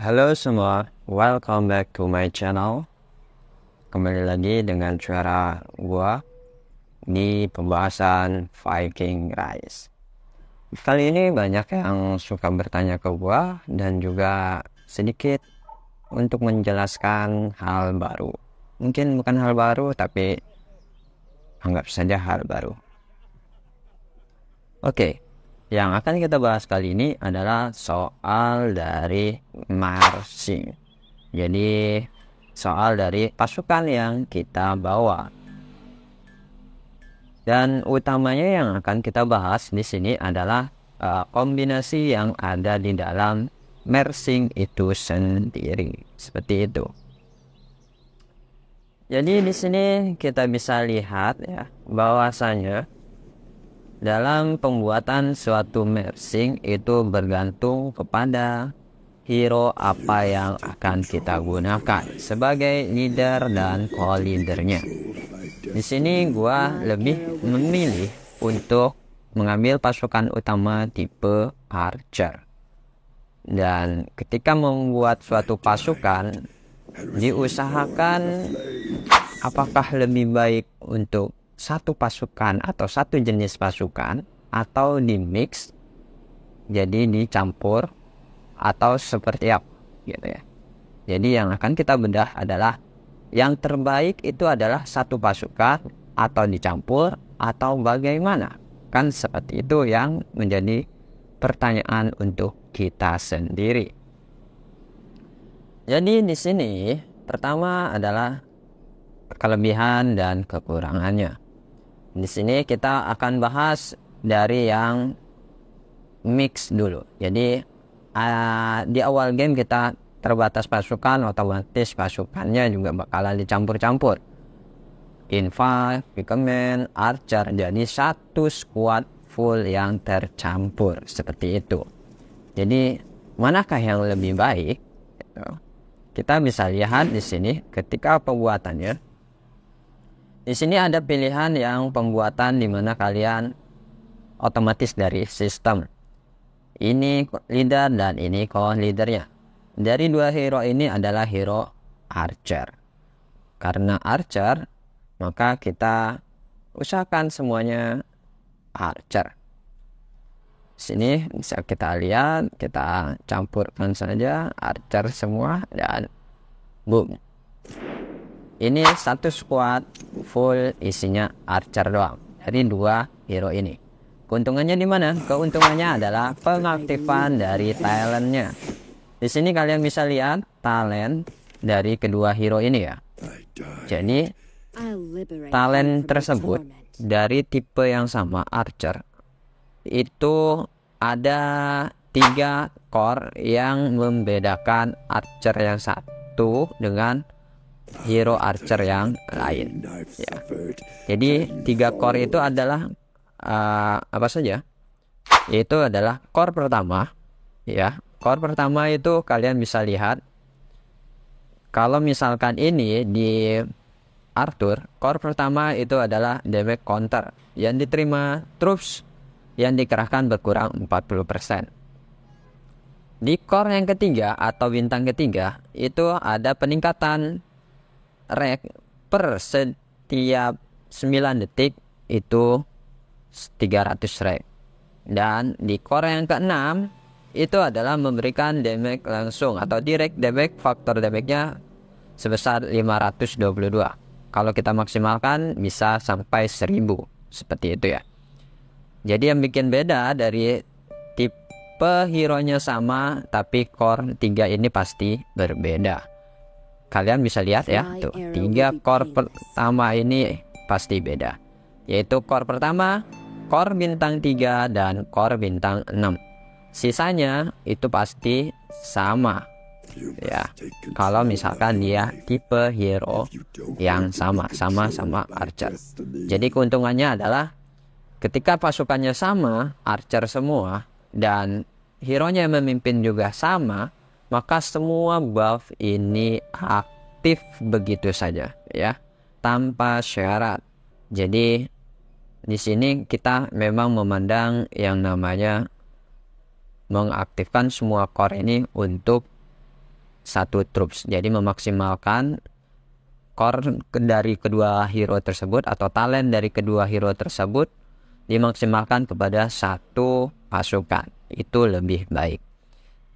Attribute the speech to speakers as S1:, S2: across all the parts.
S1: Halo semua, welcome back to my channel. Kembali lagi dengan suara gua di pembahasan Viking Rise. Kali ini banyak yang suka bertanya ke gua dan juga sedikit untuk menjelaskan hal baru. Mungkin bukan hal baru, tapi anggap saja hal baru. Oke, yang akan kita bahas kali ini adalah soal dari marching. Jadi soal dari pasukan yang kita bawa. Dan utamanya yang akan kita bahas di sini adalah kombinasi yang ada di dalam marching itu sendiri. Seperti itu. Jadi di sini kita bisa lihat ya bahwasanya dalam pembuatan suatu marching itu bergantung kepada hero apa yang akan kita gunakan sebagai leader dan co-leadernya. Di sini gua lebih memilih untuk mengambil pasukan utama tipe archer. Dan ketika membuat suatu pasukan, diusahakan apakah lebih baik untuk satu pasukan atau satu jenis pasukan atau di mix, jadi dicampur atau seperti apa gitu ya. Jadi yang akan kita bedah adalah yang terbaik itu adalah satu pasukan atau dicampur atau bagaimana, kan seperti itu yang menjadi pertanyaan untuk kita sendiri. Jadi di sini pertama adalah kelebihan dan kekurangannya. Di sini kita akan bahas dari yang mix dulu. Jadi di awal game kita terbatas pasukan, otomatis pasukannya juga bakalan dicampur-campur. Infa, Pikemen, Archer, jadi satu squad full yang tercampur seperti itu. Jadi manakah yang lebih baik? Kita bisa lihat di sini ketika pembuatannya. Di sini ada pilihan yang pembuatan di mana kalian otomatis dari sistem. Ini leader dan ini co-leadernya. Dari dua hero ini adalah hero archer. Karena archer, maka kita usahakan semuanya archer. Sini bisa kita lihat, kita campurkan saja archer semua dan boom. Ini satu squad full isinya archer doang dari dua hero ini. Keuntungannya di mana? Keuntungannya adalah pengaktifan dari talentnya. Di sini kalian bisa lihat talent dari kedua hero ini ya. Jadi talent tersebut dari tipe yang sama archer itu ada 3 core yang membedakan archer yang satu dengan hero archer yang lain ya. Jadi 3 core itu adalah apa saja? Itu adalah core pertama ya. Core pertama itu kalian bisa lihat kalau misalkan ini di Arthur, core pertama itu adalah damage counter yang diterima troops yang dikerahkan berkurang 40%. Di core yang ketiga atau bintang ketiga itu ada peningkatan rek per setiap 9 detik itu 300 rek. Dan di core yang keenam itu adalah memberikan damage langsung atau direct damage, faktor damage-nya sebesar 522. Kalau kita maksimalkan bisa sampai 1000 seperti itu ya. Jadi yang bikin beda dari tipe hero-nya sama tapi core 3 ini pasti berbeda. Kalian bisa lihat ya, tuh 3 core pertama ini pasti beda. Yaitu core pertama, core bintang 3 dan core bintang 6. Sisanya itu pasti sama ya. Kalau misalkan dia tipe hero yang sama-sama archer. Jadi keuntungannya adalah ketika pasukannya sama, archer semua, dan hero-nya yang memimpin juga sama, maka semua buff ini aktif begitu saja ya, tanpa syarat. Jadi di sini kita memang memandang yang namanya mengaktifkan semua core ini untuk satu troops. Jadi memaksimalkan core dari kedua hero tersebut atau talent dari kedua hero tersebut dimaksimalkan kepada satu pasukan. Itu lebih baik.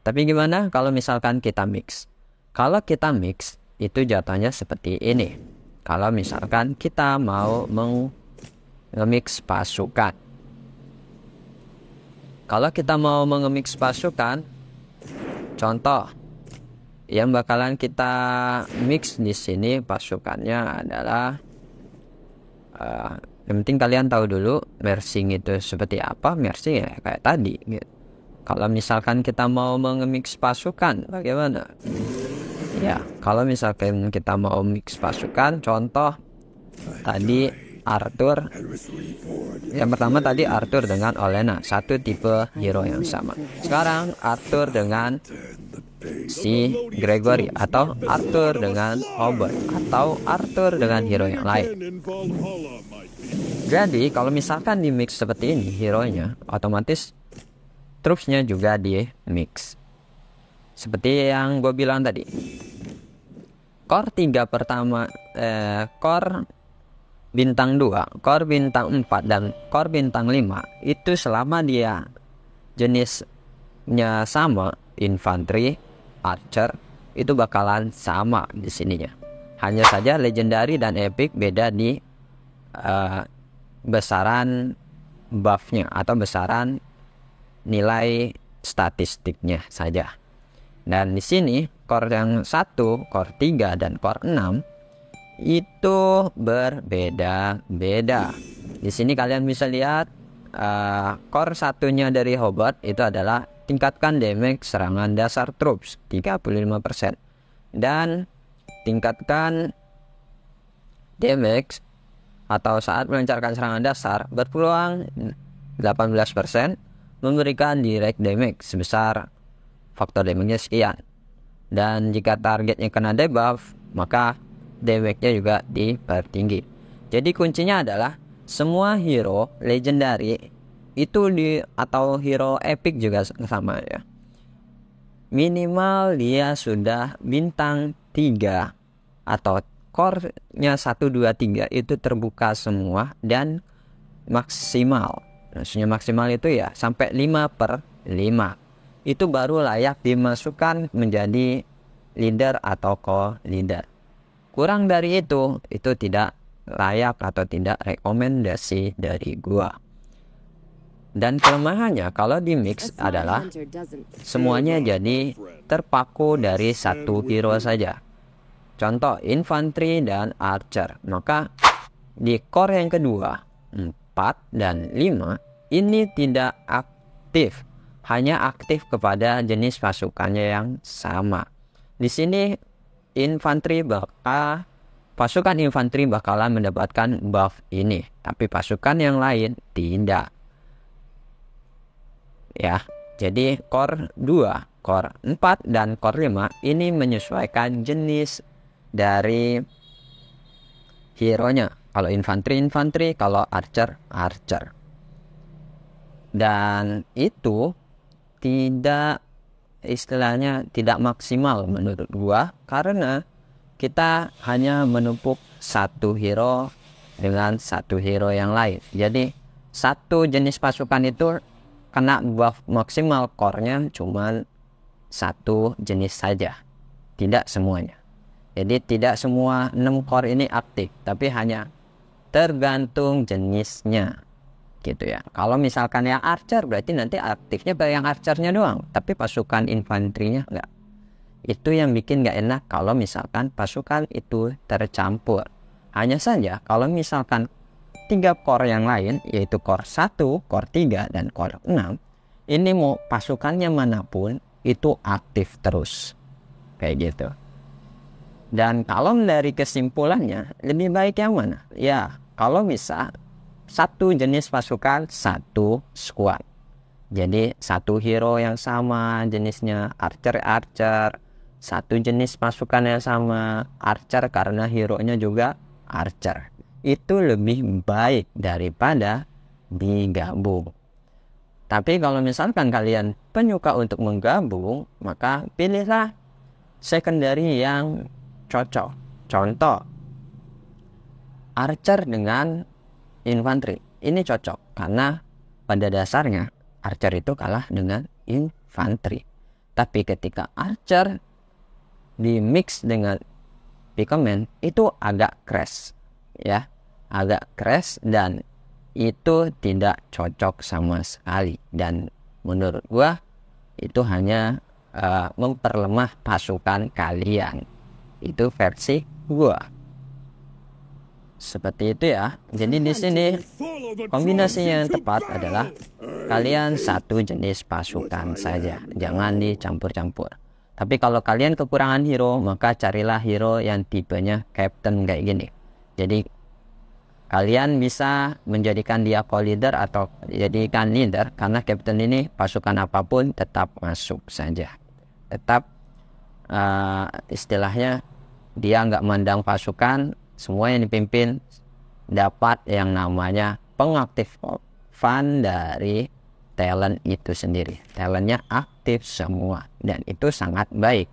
S1: Tapi gimana kalau misalkan kita mix? Kalau kita mix itu jatuhnya seperti ini. Kalau misalkan kita mau mix pasukan. Kalau kita mau mix pasukan, contoh yang bakalan kita mix di sini pasukannya adalah yang penting kalian tahu dulu mersing itu seperti apa. Mersing ya kayak tadi gitu. Kalau misalkan kita mau mix pasukan bagaimana? Ya, kalau misalkan kita mau mix pasukan, contoh tadi Arthur. Yang pertama tadi Arthur dengan Olenna, satu tipe hero yang sama. Sekarang Arthur dengan si Gregory, atau Arthur dengan Hobart, atau Arthur dengan hero yang lain. Jadi kalau misalkan di mix seperti ini hero-nya, otomatis troopsnya juga di mix. Seperti yang gue bilang tadi, core 3 pertama, core bintang 2, core bintang 4, dan core bintang 5 itu selama dia jenisnya sama, infantry, archer, itu bakalan sama di sininya. Hanya saja legendary dan epic beda di besaran buffnya atau besaran nilai statistiknya saja. Dan di sini core yang 1, core 3, dan core 6 itu berbeda-beda. Di sini kalian bisa lihat core satunya dari Hobart itu adalah tingkatkan damage serangan dasar troops 35%, dan tingkatkan damage atau saat melancarkan serangan dasar berpeluang 18%, memberikan direct damage sebesar faktor damage-nya sekian. Dan jika targetnya kena debuff, maka damage-nya juga dipertinggi. Jadi kuncinya adalah semua hero legendary itu atau hero epic juga sama ya. Minimal dia sudah bintang 3 atau core-nya 1, 2, 3 itu terbuka semua dan maksimal. Maksudnya maksimal itu ya sampai 5/5. Itu baru layak dimasukkan menjadi leader atau co-leader. Kurang dari itu tidak layak atau tidak rekomendasi dari gua. Dan kelemahannya kalau di mix adalah semuanya jadi terpaku dari satu hero saja. Contoh infantry dan archer. Maka di core yang kedua 4 dan 5 ini tidak aktif, hanya aktif kepada jenis pasukannya yang sama. Di sini pasukan infanteri bakalan mendapatkan buff ini, tapi pasukan yang lain tidak. Ya, jadi core 2, core 4, dan core 5 ini menyesuaikan jenis dari hero-nya. Kalau infanteri, kalau archer. Dan itu tidak maksimal menurut gua, karena kita hanya menumpuk satu hero dengan satu hero yang lain. Jadi satu jenis pasukan itu kena buff maksimal core-nya cuma satu jenis saja, tidak semuanya. Jadi tidak semua 6 core ini aktif, tapi hanya tergantung jenisnya gitu ya. Kalau misalkan yang archer berarti nanti aktifnya yang archernya doang, tapi pasukan infanterinya enggak. Itu yang bikin enggak enak kalau misalkan pasukan itu tercampur. Hanya saja kalau misalkan 3 core yang lain, yaitu core 1, core 3, dan core 6, ini mau pasukannya manapun itu aktif terus kayak gitu. Dan kalau dari kesimpulannya, lebih baik yang mana? Ya, kalau bisa satu jenis pasukan, satu squad. Jadi satu hero yang sama jenisnya, archer, satu jenis pasukan yang sama, archer karena hero-nya juga archer. Itu lebih baik daripada digabung. Tapi kalau misalkan kalian penyuka untuk menggabung, maka pilihlah secondary yang cocok. Contoh, archer dengan infanteri ini cocok karena pada dasarnya archer itu kalah dengan infanteri. Tapi ketika archer di mix dengan pikemen itu agak crash ya, agak crash dan itu tidak cocok sama sekali, dan menurut gua itu hanya memperlemah pasukan kalian. Itu versi gua. Seperti itu ya. Jadi di sini kombinasi yang tepat adalah kalian satu jenis pasukan saja, jangan dicampur-campur. Tapi kalau kalian kekurangan hero, maka carilah hero yang tipenya captain kayak gini. Jadi kalian bisa menjadikan dia co-leader atau jadikan leader, karena captain ini pasukan apapun tetap masuk saja. Tetap istilahnya dia nggak mandang pasukan, semua yang dipimpin dapat yang namanya pengaktifan dari talent itu sendiri. Talentnya aktif semua, dan itu sangat baik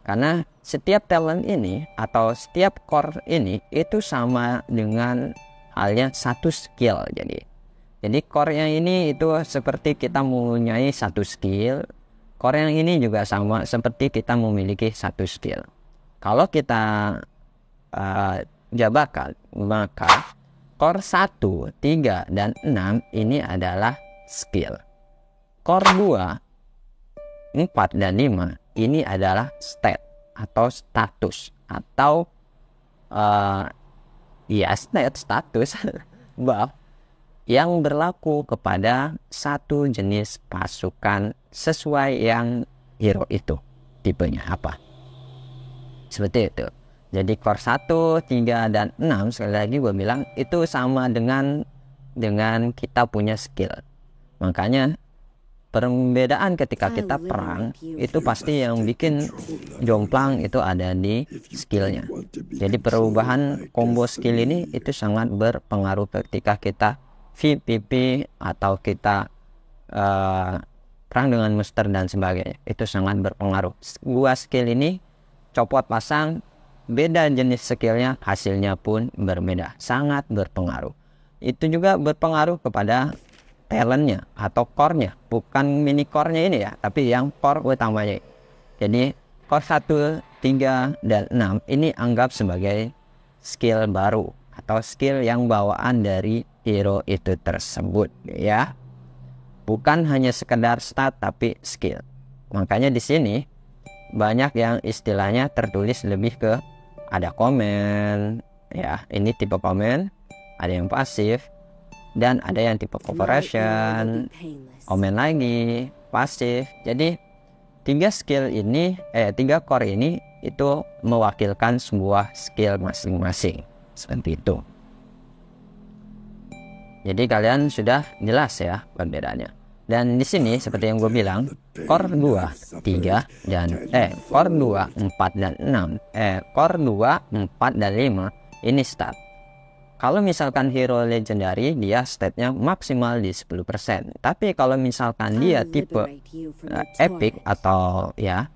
S1: karena setiap talent ini atau setiap core ini itu sama dengan halnya satu skill. Jadi core yang ini itu seperti kita mempunyai satu skill, core yang ini juga sama seperti kita memiliki satu skill. Kalau kita jabarkan, maka core 1, 3, dan 6 ini adalah skill. Core 2, 4, dan 5 ini adalah stat atau status atau status buff yang berlaku kepada satu jenis pasukan sesuai yang hero itu tipenya apa. Seperti itu. Jadi core 1, 3, dan 6 sekali lagi gue bilang itu sama dengan kita punya skill. Makanya perbedaan ketika kita perang itu pasti yang bikin jomplang itu ada di skillnya. Jadi perubahan combo skill ini itu sangat berpengaruh ketika kita PvP atau kita perang dengan monster dan sebagainya. Itu sangat berpengaruh. Gua skill ini copot pasang, beda jenis skillnya, hasilnya pun berbeda, sangat berpengaruh. Itu juga berpengaruh kepada talentnya atau core-nya, bukan mini core-nya ini ya, tapi yang core utamanya. Jadi core 1, 3, dan 6 ini anggap sebagai skill baru atau skill yang bawaan dari hero itu tersebut ya, bukan hanya sekedar stat tapi skill. Makanya di sini banyak yang istilahnya tertulis lebih ke ada komen ya, ini tipe komen, ada yang pasif, dan ada yang tipe cooperation, komen lagi, pasif. Jadi 3 core ini itu mewakilkan sebuah skill masing-masing. Seperti itu. Jadi kalian sudah jelas ya perbedaannya. Dan di sini seperti yang gue bilang, core 2, 3, dan core 2, 4, dan 6. Core 2, 4, dan 5 ini stat. Kalau misalkan hero legendary, dia statnya maksimal di 10%. Tapi kalau misalkan dia tipe epic atau ya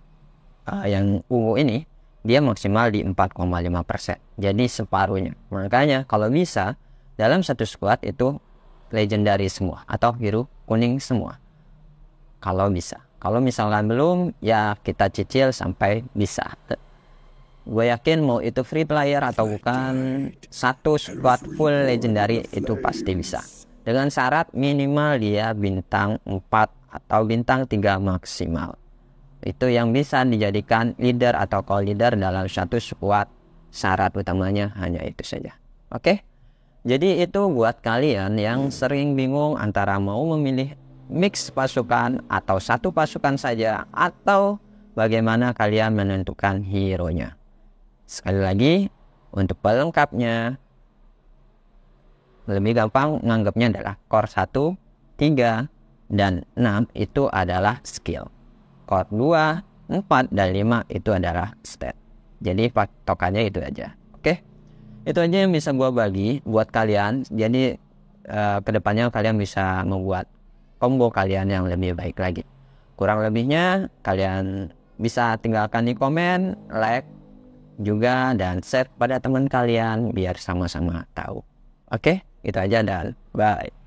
S1: yang ungu ini, dia maksimal di 4,5%. Jadi separuhnya. Makanya kalau bisa dalam satu squad itu legendary semua atau hero kuning semua. Kalau bisa. Kalau misalkan belum, ya kita cicil sampai bisa. Gue yakin mau itu free player atau bukan, satu squad full legendary itu pasti bisa. Dengan syarat minimal dia bintang 4 atau bintang 3 maksimal. Itu yang bisa dijadikan leader atau co-leader dalam satu squad. Syarat utamanya hanya itu saja. Oke? Jadi itu buat kalian yang sering bingung antara mau memilih mix pasukan atau satu pasukan saja, atau bagaimana kalian menentukan hero-nya. Sekali lagi, untuk pelengkapnya lebih gampang nganggapnya adalah core 1, 3, dan 6 itu adalah skill. Core 2, 4, dan 5 itu adalah stat. Jadi patokannya itu aja. Oke? Itu aja yang bisa gua bagi buat kalian. Jadi kedepannya kalian bisa membuat combo kalian yang lebih baik lagi. Kurang lebihnya kalian bisa tinggalkan di komen, like juga, dan share pada teman kalian biar sama-sama tahu. Oke, itu aja dan bye.